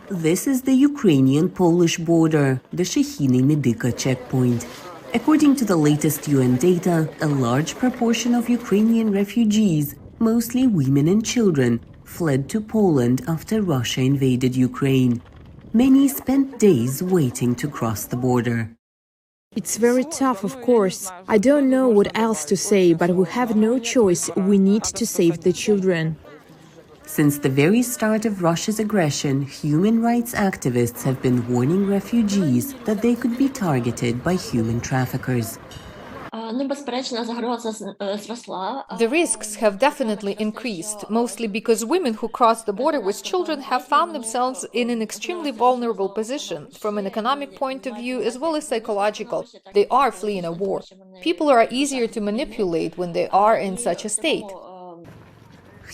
This is the Ukrainian-Polish border, the Shehiny-Medyka checkpoint. According to the latest UN data, a large proportion of Ukrainian refugees, mostly women and children, fled to Poland after Russia invaded Ukraine. Many spent days waiting to cross the border. It's very tough, of course. I don't know what else to say, but we have no choice. We need to save the children. Since the very start of Russia's aggression, human rights activists have been warning refugees that they could be targeted by human traffickers. The risks have definitely increased, mostly because women who cross the border with children have found themselves in an extremely vulnerable position, from an economic point of view as well as psychological. They are fleeing a war. People are easier to manipulate when they are in such a state.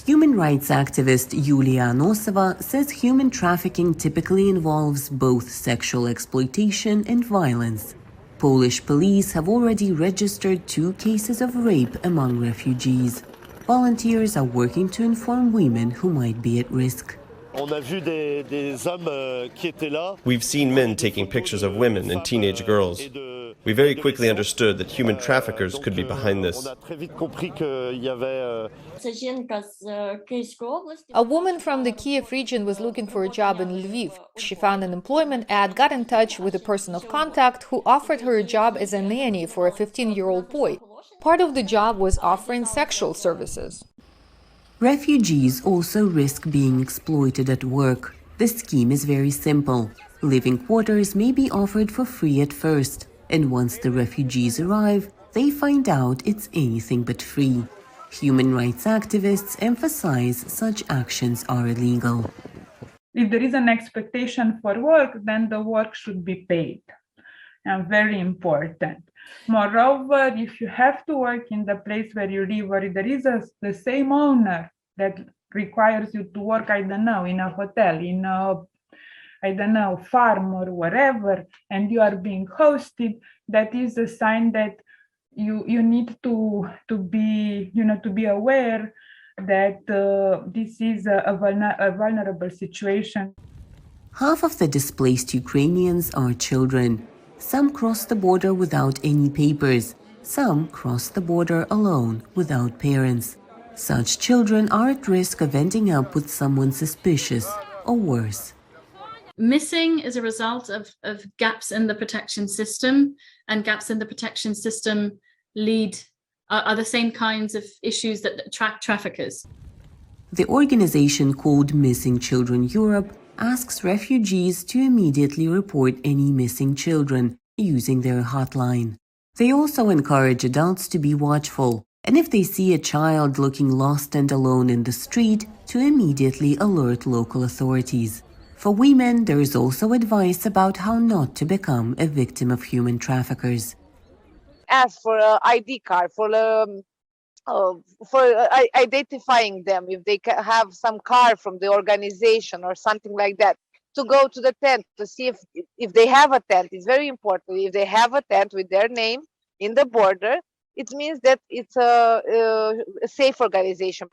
Human rights activist Yulia Anosova says human trafficking typically involves both sexual exploitation and violence. Polish police have already registered 2 cases of rape among refugees. Volunteers are working to inform women who might be at risk. We've seen men taking pictures of women and teenage girls. We very quickly understood that human traffickers could be behind this. A woman from the Kiev region was looking for a job in Lviv. She found an employment ad, got in touch with a person of contact who offered her a job as a nanny for a 15-year-old boy. Part of the job was offering sexual services. Refugees also risk being exploited at work. The scheme is very simple. Living quarters may be offered for free at first, and once the refugees arrive, they find out it's anything but free. Human rights activists emphasize such actions are illegal. If there is an expectation for work, then the work should be paid. And very important. Moreover, if you have to work in the place where you live, or there is the same owner that requires you to work, I don't know, in a hotel, in a, I don't know, farm or wherever, and you are being hosted, that is a sign that you need to be aware that this is a vulnerable situation. Half of the displaced Ukrainians are children. Some cross the border without any papers. Some cross the border alone, without parents. Such children are at risk of ending up with someone suspicious, or worse. Missing is a result of gaps in the protection system, and gaps in the protection system are the same kinds of issues that attract traffickers. The organization called Missing Children Europe asks refugees to immediately report any missing children using their hotline. They also encourage adults to be watchful, and if they see a child looking lost and alone in the street, to immediately alert local authorities. For women, there is also advice about how not to become a victim of human traffickers. Ask for an ID card, for identifying them, if they have some card from the organization or something like that, to go to the tent to see if they have a tent. It's very important. If they have a tent with their name in the border, it means that it's a safe organization.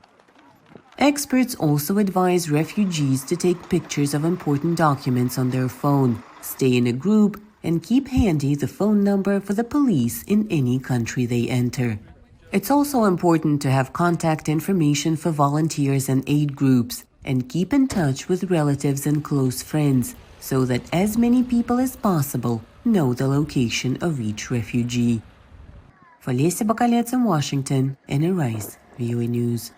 Experts also advise refugees to take pictures of important documents on their phone, stay in a group, and keep handy the phone number for the police in any country they enter. It's also important to have contact information for volunteers and aid groups, and keep in touch with relatives and close friends, so that as many people as possible know the location of each refugee. For Lesia Bakalets in Washington, Andrey Degtyarev, VOA News.